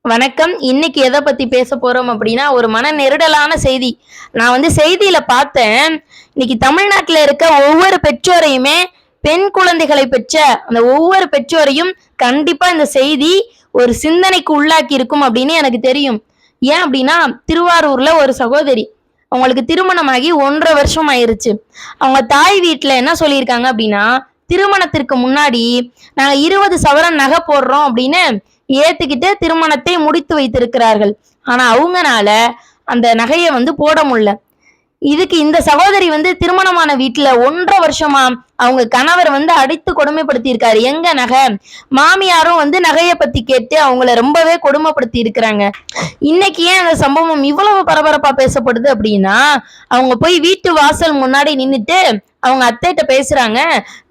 வணக்கம். இன்னைக்கு எத பத்தி பேச போறோம் அப்படின்னா, ஒரு மன நெருடலான செய்தி. நான் செய்தியில பார்த்தேன். இன்னைக்கு தமிழ்நாட்டுல இருக்க ஒவ்வொரு பெற்றோரையுமே, பெண் குழந்தைகளை பெற்ற அந்த ஒவ்வொரு பெற்றோரையும் கண்டிப்பா இந்த செய்தி ஒரு சிந்தனைக்கு உள்ளாக்கி இருக்கும் அப்படின்னு எனக்கு தெரியும். ஏன் அப்படின்னா, திருவாரூர்ல ஒரு சகோதரி. அவங்களுக்கு திருமணமாகி 1½ வருஷம் ஆயிருச்சு. அவங்க தாய் வீட்ல என்ன சொல்லியிருக்காங்க அப்படின்னா, திருமணத்திற்கு முன்னாடி நாங்க 20 சவரன் நகை போடுறோம் அப்படின்னு ஏத்துக்கிட்டு திருமணத்தை முடித்து வைத்திருக்கிறார்கள். ஆனா அவங்கனால அந்த நகையை போட முடியல. இதுக்கு இந்த சகோதரி திருமணமான வீட்டுல 1½ வருஷமா அவங்க கணவர் அடித்து கொடுமைப்படுத்தி இருக்காரு. எங்க நகை? மாமியாரும் நகையை பத்தி கேட்டு அவங்கள ரொம்பவே கொடுமைப்படுத்தி இருக்கிறாங்க. இன்னைக்கு ஏன் அந்த சம்பவம் இவ்வளவு பரபரப்பா பேசப்படுது அப்படின்னா, அவங்க போய் வீட்டு வாசல் முன்னாடி நின்னுட்டு அவங்க அத்தைட்ட பேசுறாங்க.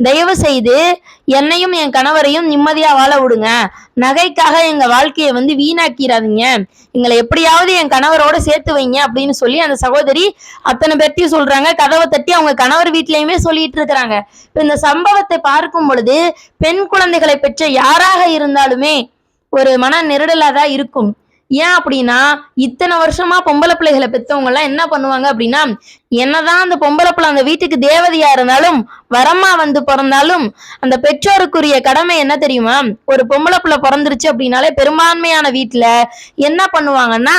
தயவு செய்து என்னையும் என் கணவரையும் நிம்மதியா வாழ விடுங்க. நகைக்காக எங்க வாழ்க்கையை வீணாக்கிறாதீங்க. எங்களை எப்படியாவது என் கணவரோட சேர்த்து வைங்க அப்படின்னு சொல்லி அந்த சகோதரி அத்தனை பேர்த்தையும் சொல்றாங்க. கதவை தட்டி அவங்க கணவர் வீட்லயுமே சொல்லிட்டு இருக்கிறாங்க. இப்ப இந்த சம்பவத்தை பார்க்கும் பொழுது பெண் குழந்தைகளை பெற்ற யாராக இருந்தாலுமே ஒரு மன நெருடலா தான் இருக்கும். ஏன் அப்படின்னா, இத்தனை வருஷமா பொம்பளை பிள்ளைகளை பெற்றவங்க எல்லாம் என்ன பண்ணுவாங்க அப்படின்னா, என்னதான் அந்த பொம்பளை பிள்ளை அந்த வீட்டுக்கு தேவதையா இருந்தாலும், வரமா பிறந்தாலும், அந்த பெற்றோருக்குரிய கடமை என்ன தெரியுமா? ஒரு பொம்பளை பிள்ளை பிறந்துருச்சு அப்படின்னாலே பெரும்பான்மையான வீட்டுல என்ன பண்ணுவாங்கன்னா,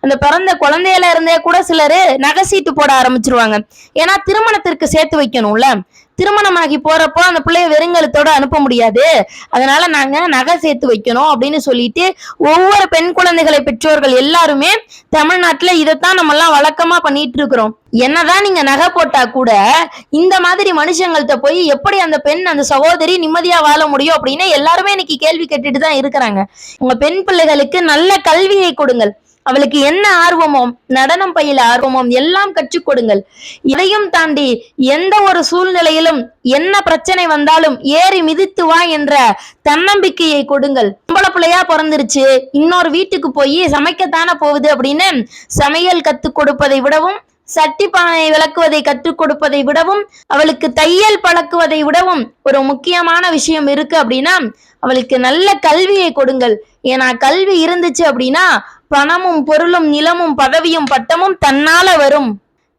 அந்த பிறந்த குழந்தையில இருந்தே கூட சிலரு நகை சீட்டு போட ஆரம்பிச்சிருவாங்க. ஏன்னா திருமணத்திற்கு சேர்த்து வைக்கணும்ல. திருமணமாகி போறப்போ அந்த பிள்ளைய வெறுங்கலத்தோட அனுப்ப முடியாது. அதனால நாங்க நகை சேர்த்து வைக்கணும் அப்படின்னு சொல்லிட்டு ஒவ்வொரு பெண் குழந்தைகளை பெற்றோர்கள் எல்லாருமே தமிழ்நாட்டுல இதைத்தான் நம்ம எல்லாம் வழக்கமா பண்ணிட்டு இருக்கிறோம். என்னதான் நீங்க நகை போட்டா கூட இந்த மாதிரி மனுஷங்கள்ட்ட போய் எப்படி அந்த பெண் அந்த சகோதரி நிம்மதியா வாழ முடியும் அப்படின்னு எல்லாருமே இன்னைக்கு கேள்வி கேட்டுட்டு தான் இருக்கிறாங்க. உங்க பெண் பிள்ளைகளுக்கு நல்ல கல்வியை கொடுங்கள். அவளுக்கு என்ன ஆர்வமோ, நடனம் பயில ஆர்வமோ எல்லாம் கற்றுக் கொடுங்கள். இதையும் தாண்டி எந்த ஒரு சூழ்நிலையிலும் என்ன பிரச்சனை வந்தாலும் ஏறி மிதித்து வா என்ற தன்னம்பிக்கையை கொடுங்கள். பொம்பளை பிள்ளையா பிறந்துருச்சு, இன்னொரு வீட்டுக்கு போய் சமைக்கத்தானே போகுது அப்படின்னு சமையல் கத்துக் கொடுப்பதை விடவும், சட்டி பானை விளக்குவதை கற்றுக் கொடுப்பதை விடவும், அவளுக்கு தையல் பழக்குவதை விடவும் ஒரு முக்கியமான விஷயம் இருக்கு அப்படின்னா அவளுக்கு நல்ல கல்வியை கொடுங்கள். ஏன்னா கல்வி இருந்துச்சு அப்படின்னா பணமும் பொருளும் நிலமும் பதவியும் பட்டமும் தன்னால வரும்.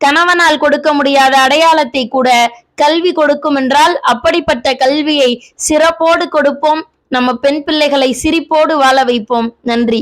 கணவனால் கொடுக்க முடியாத அடையாளத்தை கூட கல்வி கொடுக்கும் என்றால் அப்படிப்பட்ட கல்வியை சிறப்போடு கொடுப்போம். நம்ம பெண் பிள்ளைகளை சிரிப்போடு வாழ வைப்போம். நன்றி.